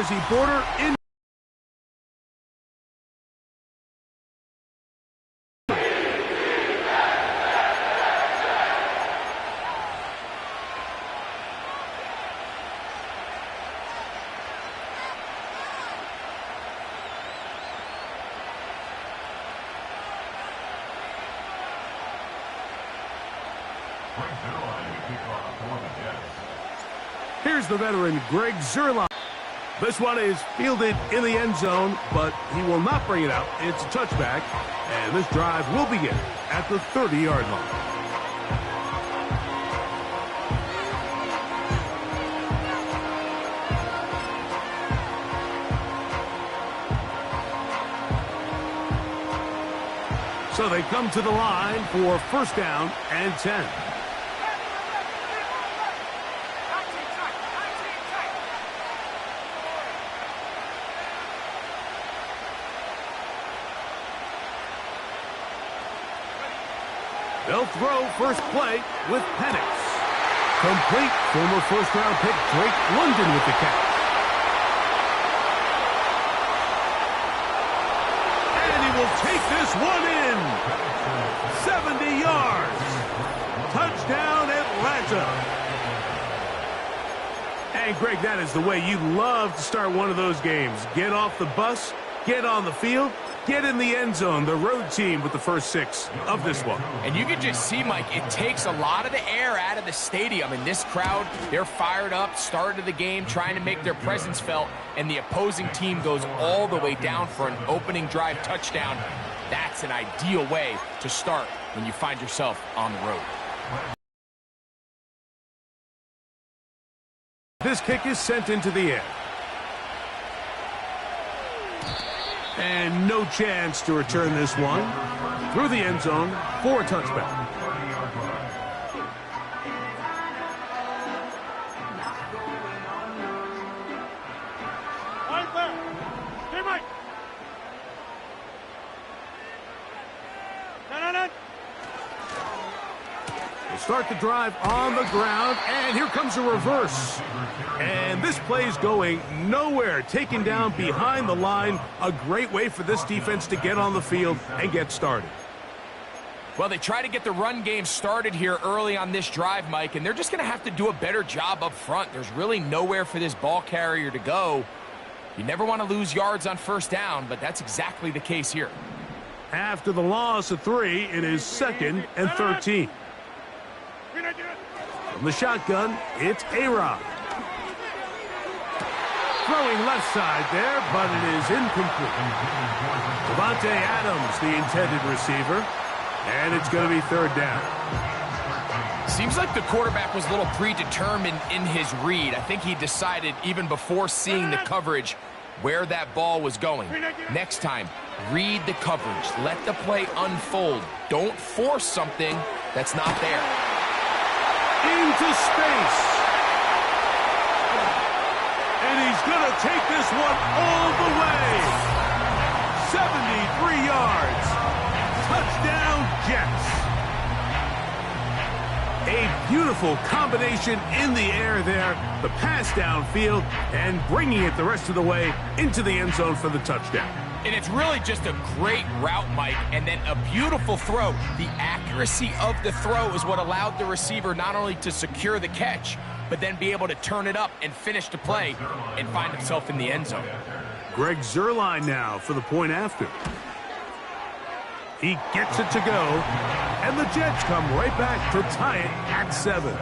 Jersey border in. Here's the veteran, Greg Zuerlein. This one is fielded in the end zone, but he will not bring it out. It's a touchback, and this drive will begin at the 30-yard line. So they come to the line for first down and 10. They'll throw first play with Penix. Complete. Former first-round pick Drake London with the catch. And he will take this one in. 70 yards. Touchdown, Atlanta. And, Greg, that is the way you love to start one of those games. Get off the bus, get on the field, get in the end zone. The road team with the first 6 of this one. And you can just see, Mike, it takes a lot of the air out of the stadium. And this crowd, they're fired up, start of the game, trying to make their presence felt. And the opposing team goes all the way down for an opening drive touchdown. That's an ideal way to start when you find yourself on the road. This kick is sent into the air. And no chance to return this one through the end zone for a touchback. We'll start the drive on the ground, and here comes a reverse. And this play's going nowhere, taken down behind the line. A great way for this defense to get on the field and get started. Well, they try to get the run game started here early on this drive, Mike, and they're just going to have to do a better job up front. There's really nowhere for this ball carrier to go. You never want to lose yards on first down, but that's exactly the case here. After the loss of 3, it is 2nd and 13. From the shotgun, it's A-Rod. Throwing left side there, but it is incomplete. Devontae Adams, the intended receiver, and it's going to be 3rd down. Seems like the quarterback was a little predetermined in his read. I think he decided even before seeing the coverage where that ball was going. Next time, read the coverage. Let the play unfold. Don't force something that's not there. Into space. And he's going to take this one all the way. 73 yards. Touchdown, Jets. A beautiful combination in the air there. The pass downfield and bringing it the rest of the way into the end zone for the touchdown. And it's really just a great route, Mike, and then a beautiful throw. The accuracy of the throw is what allowed the receiver not only to secure the catch, but then be able to turn it up and finish the play and find himself in the end zone. Greg Zuerlein now for the point after. He gets it to go, and the Jets come right back to tie it at 7.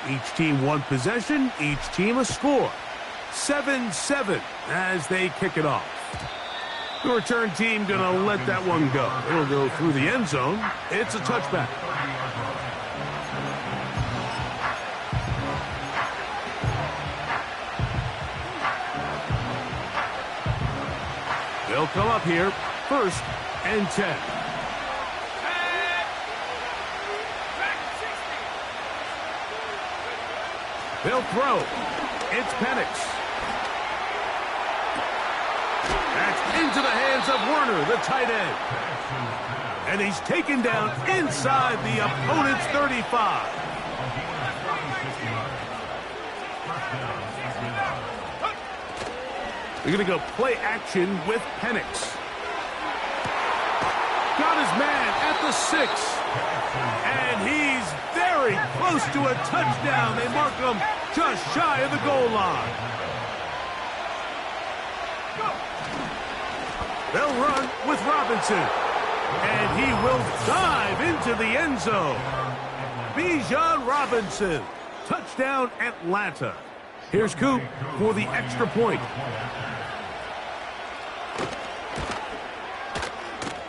Each team one possession, each team a score. 7-7 as they kick it off. The return team going to let that one go. It'll go through the end zone. It's a touchback. They'll come up here, 1st and 10. They'll throw. It's Penix. That's into the hands of Werner, the tight end. And he's taken down inside the opponent's 35. They're going to go play action with Penix. Got his man at the 6. And he's very close to a touchdown. They mark him just shy of the goal line. They'll run with Robinson. And he will dive into the end zone. Bijan Robinson. Touchdown, Atlanta. Here's Coop for the extra point.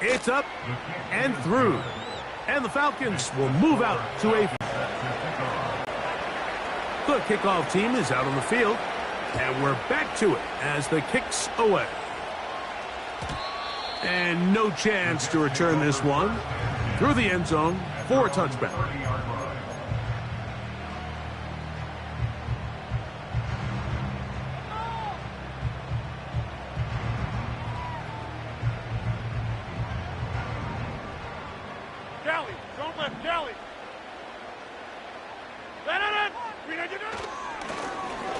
It's up and through. And the Falcons will move out to a... The kickoff team is out on the field. And we're back to it as the kick's away. And no chance to return this one through the end zone for a touchback.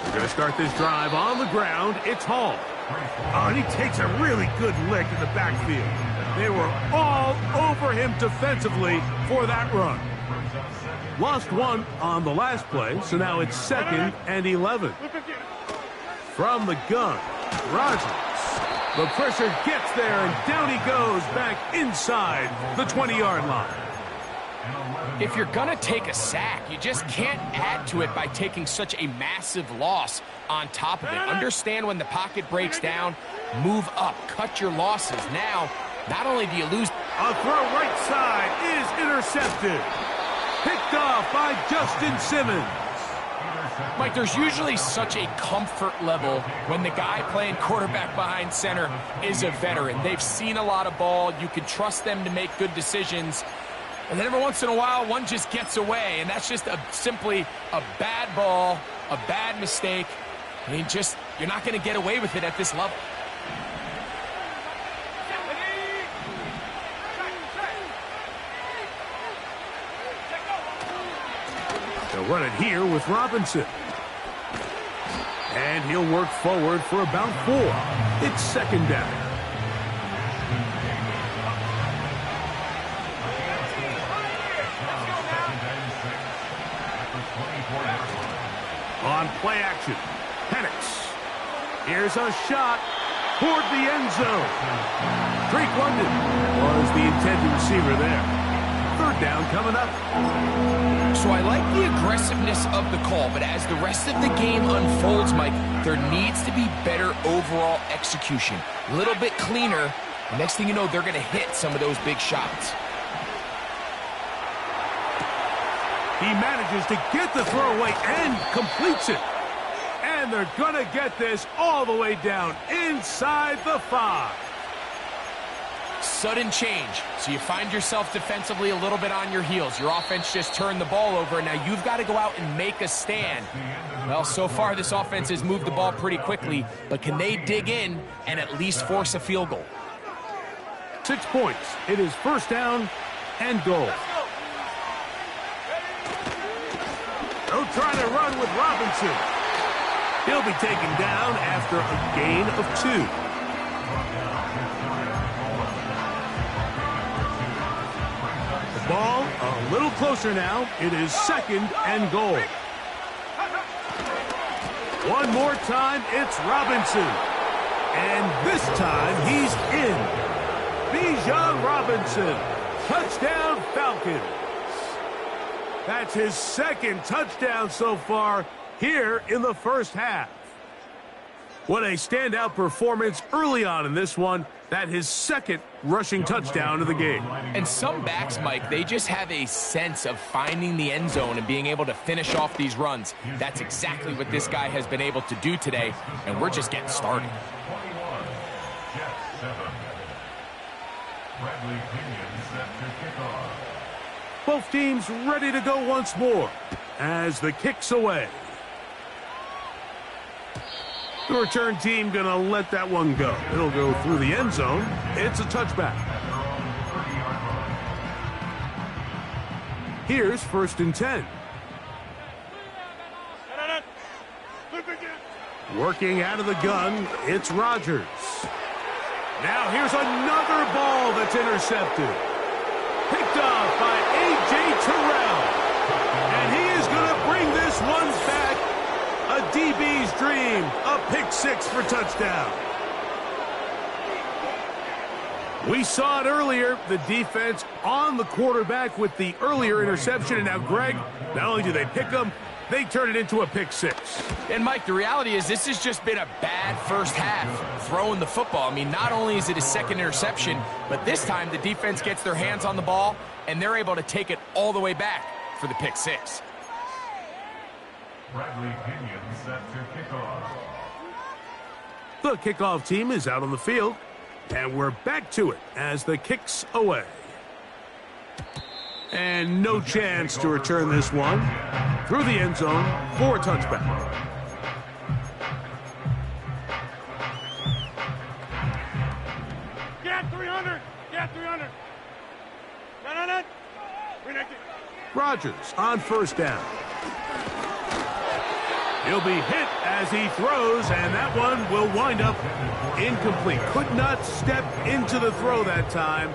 We're going to start this drive on the ground. It's Hall. Oh, and he takes a really good lick in the backfield. They were all over him defensively for that run. Lost one on the last play, so now it's 2nd and 11. From the gun, Rodgers. The pressure gets there, and down he goes back inside the 20-yard line. If you're going to take a sack, you just can't add to it by taking such a massive loss on top of it. Understand when the pocket breaks down, move up, cut your losses. Now, not only do you lose... A throw right side is intercepted. Picked off by Justin Simmons. Mike, there's usually such a comfort level when the guy playing quarterback behind center is a veteran. They've seen a lot of ball. You can trust them to make good decisions. And then every once in a while, one just gets away, and that's just simply a bad ball, a bad mistake. I mean, you're not going to get away with it at this level. They'll run it here with Robinson. And he'll work forward for about 4. It's 2nd down. On play action, Penix. Here's a shot toward the end zone. Drake London was the intended receiver there. 3rd down coming up. So I like the aggressiveness of the call, but as the rest of the game unfolds, Mike, there needs to be better overall execution. A little bit cleaner. The next thing you know, they're going to hit some of those big shots. He manages to get the throw away and completes it. And they're going to get this all the way down inside the 5. Sudden change. So you find yourself defensively a little bit on your heels. Your offense just turned the ball over, and now you've got to go out and make a stand. Well, so far this offense has moved the ball pretty quickly, but can they dig in and at least force a field goal? 6 points. It is 1st down and goal. They'll try to run with Robinson. He'll be taken down after a gain of 2. The ball a little closer now. It is 2nd and goal. One more time, it's Robinson. And this time, he's in. Bijan Robinson. Touchdown, Falcons. That's his 2nd touchdown so far here in the first half. What a standout performance early on in this one. That his 2nd rushing touchdown of the game. And some backs, Mike, they just have a sense of finding the end zone and being able to finish off these runs. That's exactly what this guy has been able to do today, and we're just getting started. Both teams ready to go once more as the kick's away. The return team going to let that one go. It'll go through the end zone. It's a touchback. Here's 1st and 10. Working out of the gun, it's Rodgers. Now here's another ball that's intercepted. Picked off by A.J. Terrell. And he is going to bring this one back. A DB's dream. A pick six for touchdown. We saw it earlier. The defense on the quarterback with the earlier interception. And now, Greg, not only do they pick him, they turn it into a pick six. And, Mike, the reality is this has just been a bad first half throwing the football. I mean, not only is it his second interception, but this time the defense gets their hands on the ball, and they're able to take it all the way back for the pick six. Bradley Pinion set to kickoff. The kickoff team is out on the field, and we're back to it as the kick's away. And no chance to return this one through the end zone for a touchback. Get 300! Get 300! No. Rodgers on 1st down. He'll be hit as he throws, and that one will wind up incomplete. Could not step into the throw that time.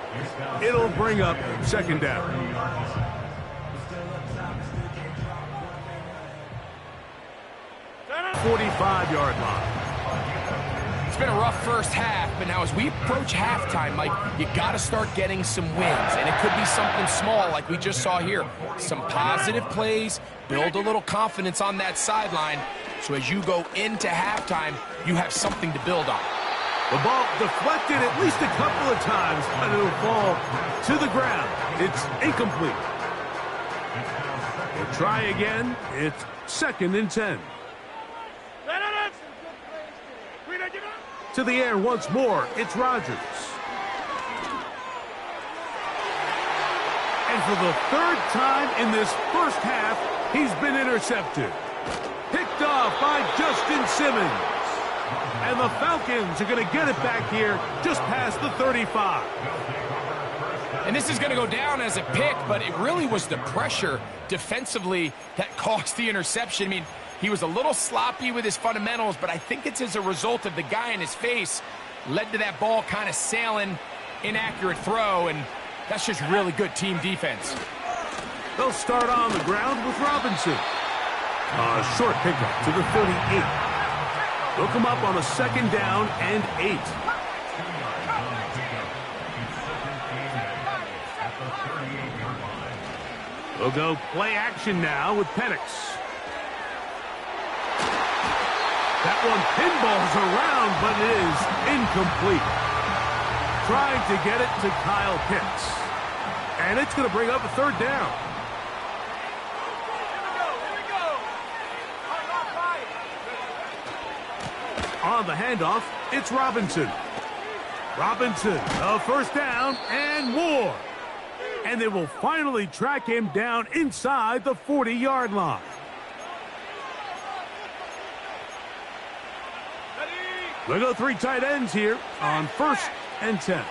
It'll bring up 2nd down. 45-yard line. It's been a rough first half, but now as we approach halftime, Mike, you got to start getting some wins, and it could be something small like we just saw here. Some positive plays, build a little confidence on that sideline, so as you go into halftime, you have something to build on. The ball deflected at least a couple of times, and it'll fall to the ground. It's incomplete. We'll try again. It's 2nd and 10. To the air once more, it's Rodgers. And for the 3rd time in this first half, he's been intercepted. Picked off by Justin Simmons. And the Falcons are going to get it back here just past the 35. And this is going to go down as a pick, but it really was the pressure defensively that caused the interception. I mean, he was a little sloppy with his fundamentals, but I think it's as a result of the guy in his face led to that ball kind of sailing, inaccurate throw, and that's just really good team defense. They'll start on the ground with Robinson. A short pickup to the 38. They'll come up on a 2nd down and 8. They'll go play action now with Penix. That one pinballs around, but it is incomplete. Trying to get it to Kyle Pitts. And it's going to bring up a 3rd down. On the handoff, it's Robinson. Robinson, a 1st down and more. And they will finally track him down inside the 40-yard line. They'll go 3 tight ends here on 1st and 10.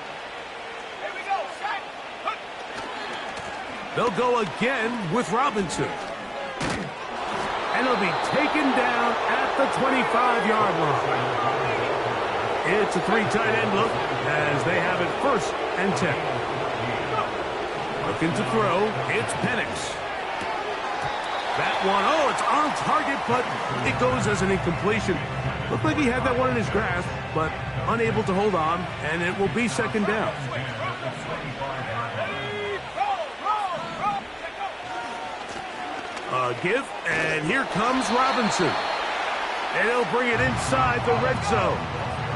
They'll go again with Robinson. And he'll be taken down at the 25-yard line. It's a 3 tight end look as they have it 1st and 10. Looking to throw, it's Penix. That one, oh, it's on target, but it goes as an incompletion. Looked like he had that one in his grasp, but unable to hold on, and it will be 2nd down. A give, and here comes Robinson. And he'll bring it inside the red zone.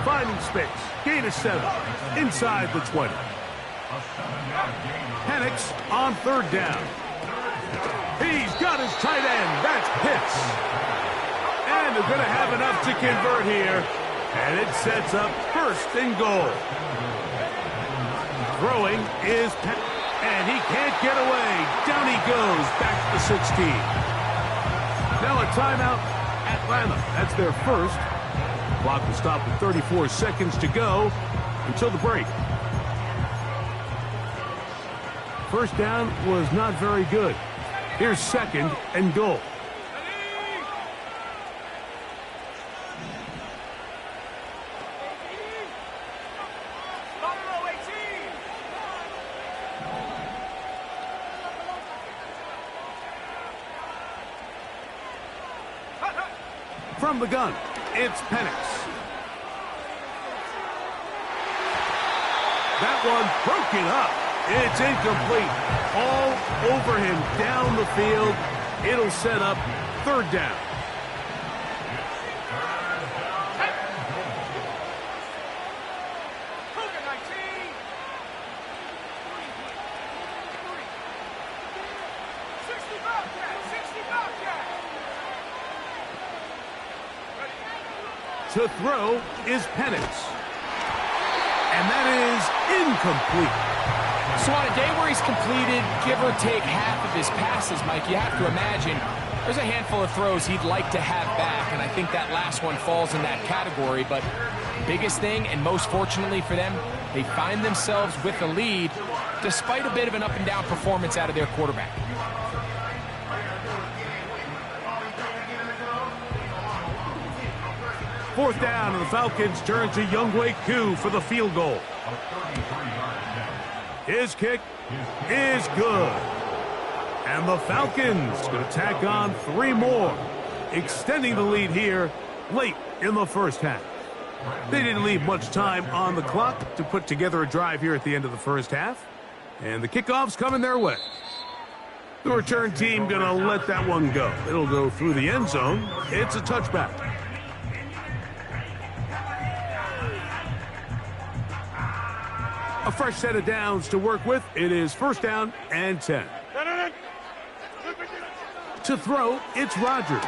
Finding space, gain of 7, inside the 20. Penix on 3rd down. He's got his tight end. That's Pitts. And they're going to have enough to convert here. And it sets up 1st and goal. Throwing is Penix. And he can't get away. Down he goes. Back to the 16. Now a timeout. Atlanta. That's their 1st. Clock will stop with 34 seconds to go until the break. 1st down was not very good. Here's 2nd and goal. From the gun, it's Penix. That one broken up. It's incomplete. All over him down the field. It'll set up 3rd down. To throw is Penix. And that is incomplete. So on a day where he's completed, give or take half of his passes, Mike, you have to imagine there's a handful of throws he'd like to have back, and I think that last one falls in that category. But biggest thing, and most fortunately for them, they find themselves with the lead despite a bit of an up-and-down performance out of their quarterback. Fourth down, and the Falcons turn to Younghoe Koo for the field goal. His kick is good. And the Falcons going to tack on 3 more, extending the lead here late in the first half. They didn't leave much time on the clock to put together a drive here at the end of the first half. And the kickoff's coming their way. The return team going to let that one go. It'll go through the end zone. It's a touchback. A fresh set of downs to work with. It is 1st down and 10. To throw, it's Rodgers.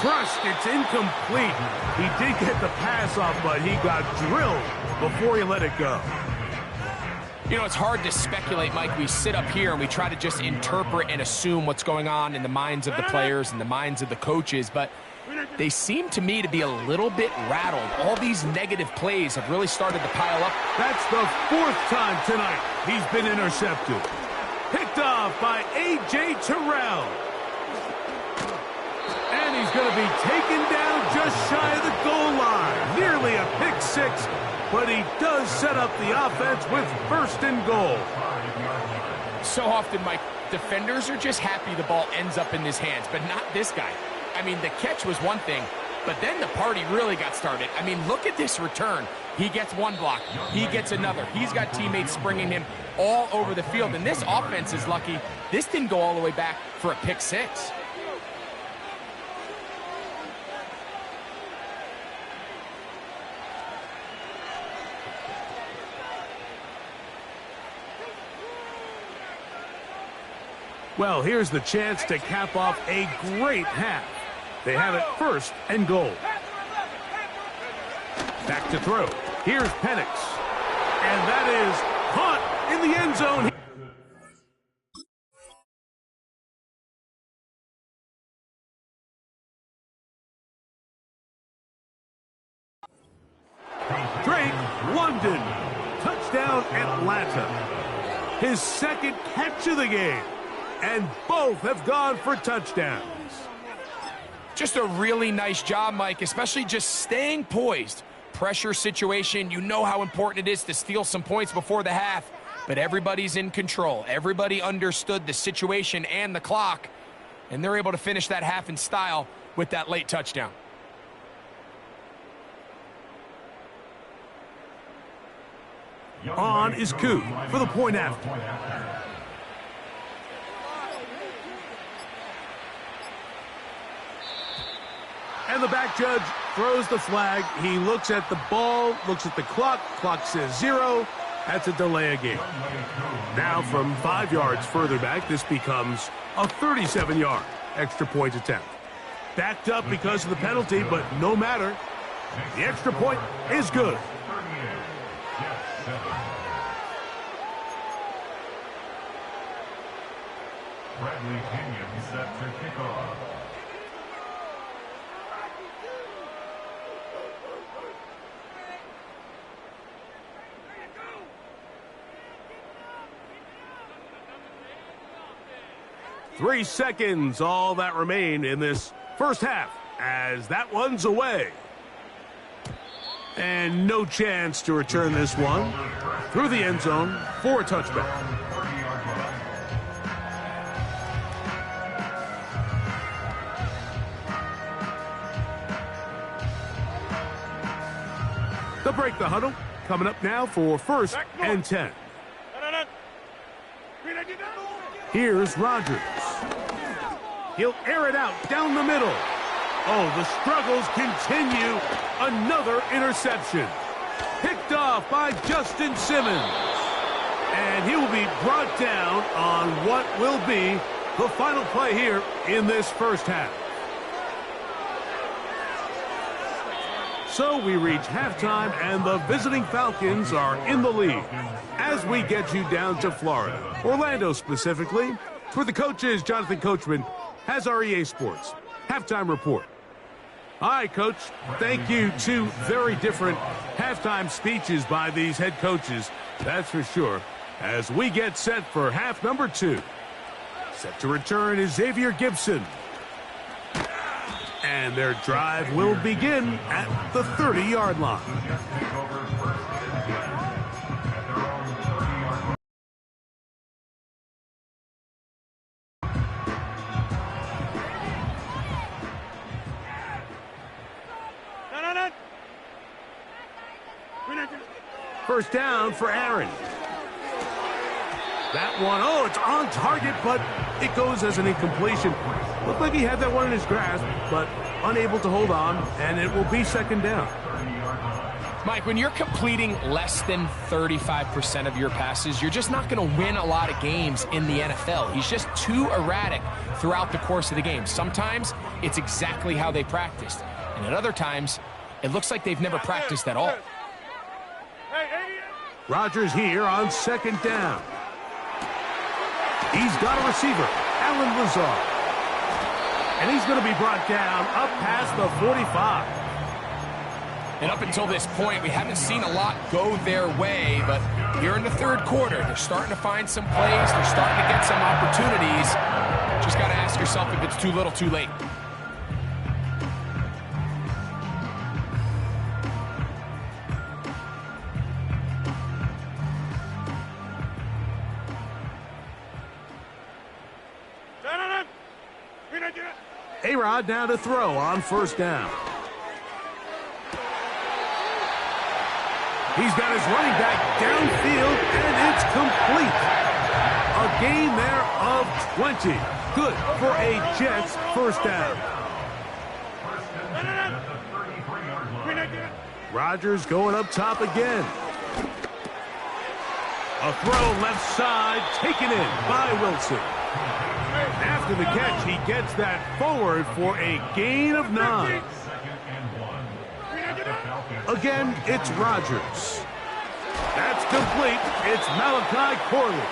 Crushed, it's incomplete. He did get the pass off, but he got drilled before he let it go. You know, it's hard to speculate, Mike. We sit up here and we try to just interpret and assume what's going on in the minds of the players and the minds of the coaches, but they seem to me to be a little bit rattled. All these negative plays have really started to pile up. That's the 4th time tonight he's been intercepted. Picked off by A.J. Terrell. And he's going to be taken down just shy of the goal line. Nearly a pick 6, but he does set up the offense with 1st and goal. So often, Mike, defenders are just happy the ball ends up in his hands, but not this guy. I mean, the catch was one thing, but then the party really got started. I mean, look at this return. He gets one block. He gets another. He's got teammates springing him all over the field, and this offense is lucky. This didn't go all the way back for a pick 6. Well, here's the chance to cap off a great half. They have it 1st and goal. Back to throw. Here's Penix. And that is caught in the end zone. Drake London. Touchdown Atlanta. His 2nd catch of the game. And both have gone for touchdowns. Just a really nice job, Mike, especially just staying poised. Pressure situation, you know how important it is to steal some points before the half, but everybody's in control. Everybody understood the situation and the clock, and they're able to finish that half in style with that late touchdown. On is Koo for the point after. And the back judge throws the flag. He looks at the ball, looks at the clock. Clock says 0. That's a delay of game. Now from 5 yards further back, this becomes a 37-yard extra point attempt. Backed up because of the penalty, but no matter. The extra point is good. Bradley Kenyon set to kick off. 3 seconds, all that remain in this first half, as that one's away. And no chance to return this one through the end zone for a touchback. They'll break the huddle. Coming up now for 1st and 10. Here's Rodgers. He'll air it out down the middle. Oh, the struggles continue. Another interception. Picked off by Justin Simmons. And he will be brought down on what will be the final play here in this first half. So we reach halftime, and the visiting Falcons are in the lead. As we get you down to Florida, Orlando specifically, for the coaches, Jonathan Coachman has our EA Sports halftime report. All right, Coach, thank you. 2 very different halftime speeches by these head coaches, that's for sure, as we get set for half number 2. Set to return is Xavier Gibson. And their drive will begin at the 30-yard line. First down for Aaron. That one, oh, it's on target, but it goes as an incompletion. Looked like he had that one in his grasp, but unable to hold on, and it will be second down. Mike, when you're completing less than 35% of your passes, you're just not going to win a lot of games in the NFL. He's just too erratic throughout the course of the game. Sometimes it's exactly how they practiced, and at other times, it looks like they've never practiced at all. Rodgers here on second down. He's got a receiver, Alan Lazard. And he's going to be brought down up past the 45. And up until this point, we haven't seen a lot go their way, but here in the third quarter, they're starting to find some plays. They're starting to get some opportunities. Just got to ask yourself if it's too little, too late. A-Rod now to throw on first down. He's got his running back downfield, and it's complete. A gain there of 20. Good for a Jets first down. Rodgers going up top again. A throw left side, taken in by Wilson. After the catch, he gets that forward for a gain of 9. Again, it's Rodgers. That's complete. It's Malachi Corley.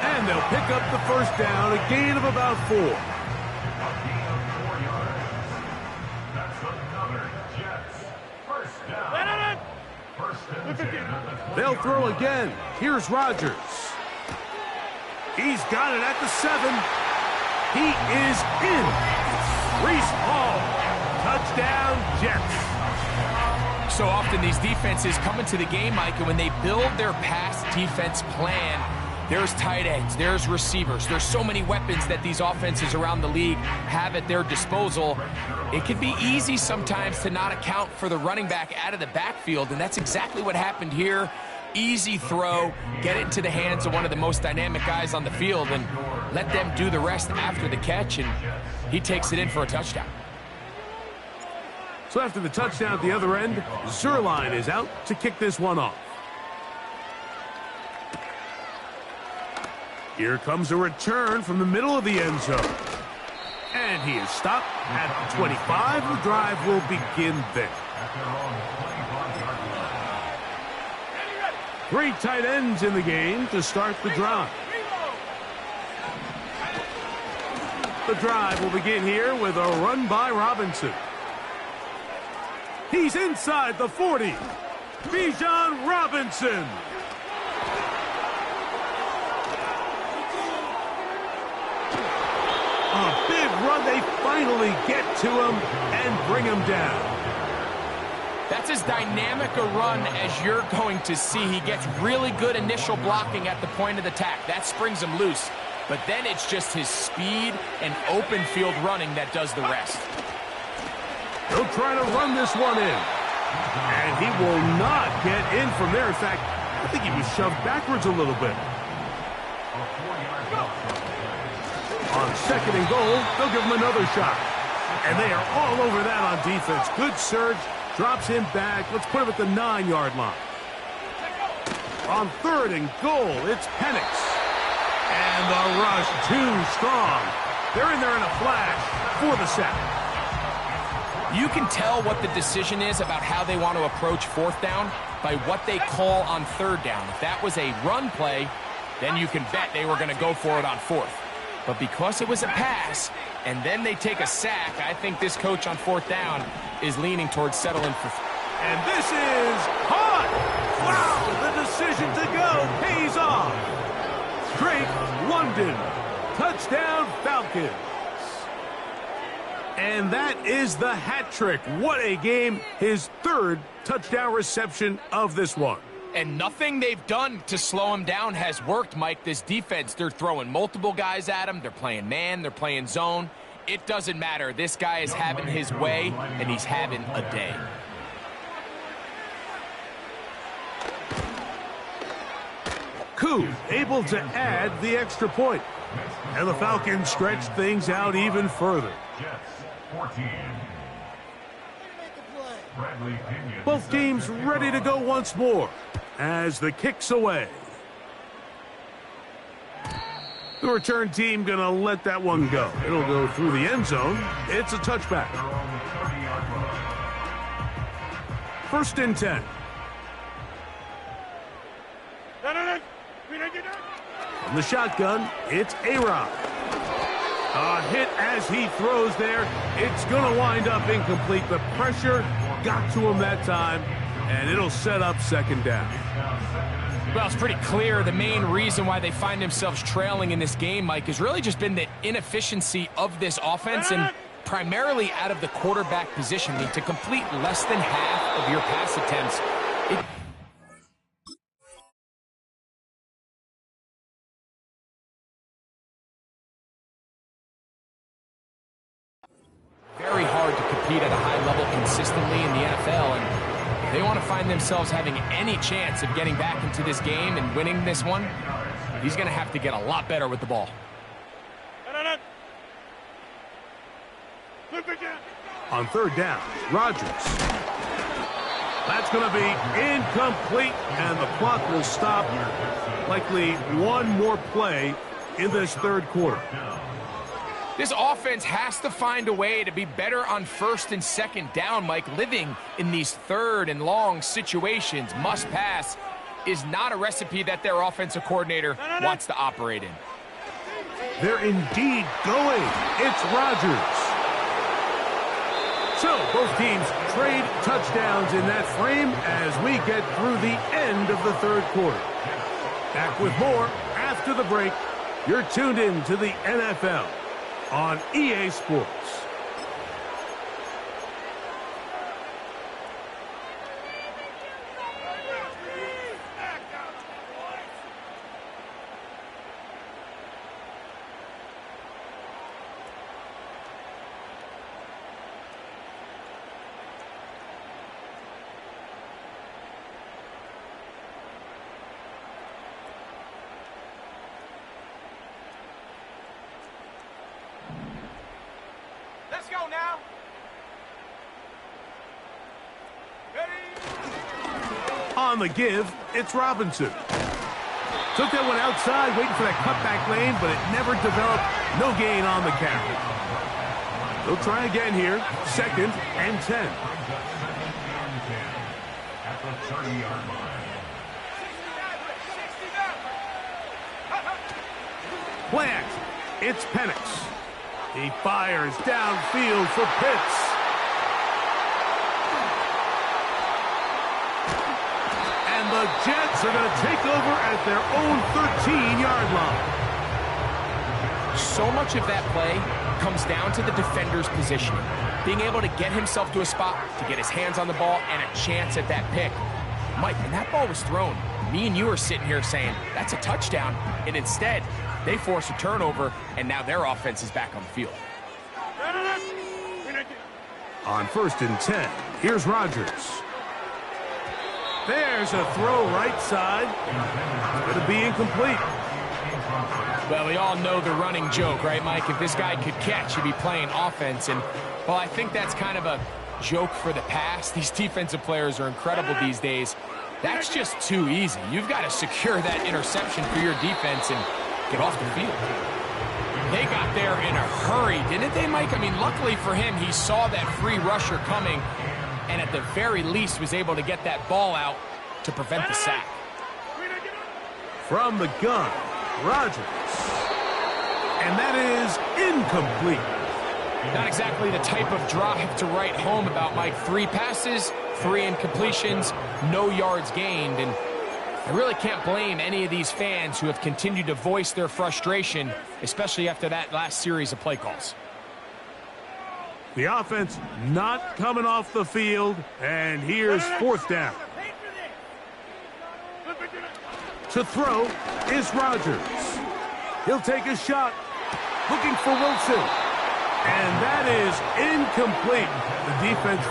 And they'll pick up the first down, a gain of about 4. They'll throw again. Here's Rodgers. He's got it at the 7. He is in. Breece Hall. Touchdown, Jets. So often these defenses come into the game, Mike, and when they build their pass defense plan, there's tight ends, there's receivers, there's so many weapons that these offenses around the league have at their disposal. It can be easy sometimes to not account for the running back out of the backfield, and that's exactly what happened here. Easy throw, get it into the hands of one of the most dynamic guys on the field, and let them do the rest after the catch, and he takes it in for a touchdown. So after the touchdown at the other end, Zerline is out to kick this one off. Here comes a return from the middle of the end zone. And he is stopped at the 25. The drive will begin there. 3 tight ends in the game to start the drive. The drive will begin here with a run by Robinson. He's inside the 40. Bijan Robinson. run. They finally get to him and bring him down. That's as dynamic a run as you're going to see. He gets really good initial blocking at the point of attack. That springs him loose. But then it's just his speed and open field running that does the rest. He'll try to run this one in. And he will not get in from there. In fact, I think he was shoved backwards a little bit. On second and goal, they'll give him another shot. And they are all over that on defense. Good surge. Drops him back. Let's put him at the 9-yard line. On third and goal, it's Penix. And the rush too strong. They're in there in a flash for the sack. You can tell what the decision is about how they want to approach fourth down by what they call on third down. If that was a run play, then you can bet they were going to go for it on fourth. But because it was a pass, and then they take a sack, I think this coach on fourth down is leaning towards settling for... And this is caught! Wow, the decision to go pays off. Drake London, touchdown Falcons. And that is the hat trick. What a game. His third touchdown reception of this one. And nothing they've done to slow him down has worked, Mike. This defense, they're throwing multiple guys at him. They're playing man, they're playing zone. It doesn't matter. This guy is having his way, and he's having a day. Koo able to add the extra point. And the Falcons stretch things out even further. Both teams ready to go once more as the kick's away. The return team going to let that one go. It'll go through the end zone. It's a touchback. First and 10. From the shotgun, it's A-Rod. A hit as he throws there. It's going to wind up incomplete. The pressure got to him that time, and it'll set up second down. Well, it's pretty clear the main reason why they find themselves trailing in this game, Mike, has really just been the inefficiency of this offense and primarily out of the quarterback position. I mean, to complete less than half of your pass attempts, very hard to compete at a high level consistently in the NFL, and they want to find themselves having any chance of getting back into this game and winning this one. He's going to have to get a lot better with the ball. On third down, Rodgers. That's going to be incomplete, and the clock will stop. Likely one more play in this third quarter. This offense has to find a way to be better on first and second down, Mike. Living in these third and long situations, must pass, is not a recipe that their offensive coordinator wants to operate in. They're indeed going. It's Rodgers. So both teams trade touchdowns in that frame as we get through the end of the third quarter. Back with more after the break. You're tuned in to the NFL on EA Sports. Let's go now. Ready? On the give, it's Robinson. Took that one outside, waiting for that cutback lane, but it never developed. No gain on the carry. They'll try again here. Second and 10. At the 30-yard line. Plant. It's Penix. He fires downfield for Pitts. And the Jets are going to take over at their own 13-yard line. So much of that play comes down to the defender's positioning, being able to get himself to a spot, to get his hands on the ball, and a chance at that pick. Mike, when that ball was thrown, me and you are sitting here saying, that's a touchdown, and instead, they force a turnover, and now their offense is back on the field. On 1st and 10, here's Rodgers. There's a throw right side. It's going to be incomplete. Well, we all know the running joke, right, Mike? If this guy could catch, he'd be playing offense. And, well, I think that's kind of a joke for the past. These defensive players are incredible these days. That's just too easy. You've got to secure that interception for your defense and get off the field. They got there in a hurry, didn't they, Mike? I mean, luckily for him, he saw that free rusher coming and at the very least was able to get that ball out to prevent the sack. From the gun, Rodgers. And that is incomplete. Not exactly the type of drive to write home about, Mike. 3 passes, 3 incompletions, no yards gained. And I really can't blame any of these fans who have continued to voice their frustration, especially after that last series of play calls. The offense not coming off the field, and here's 4th down. To throw is Rodgers. He'll take a shot, looking for Wilson. And that is incomplete. The defense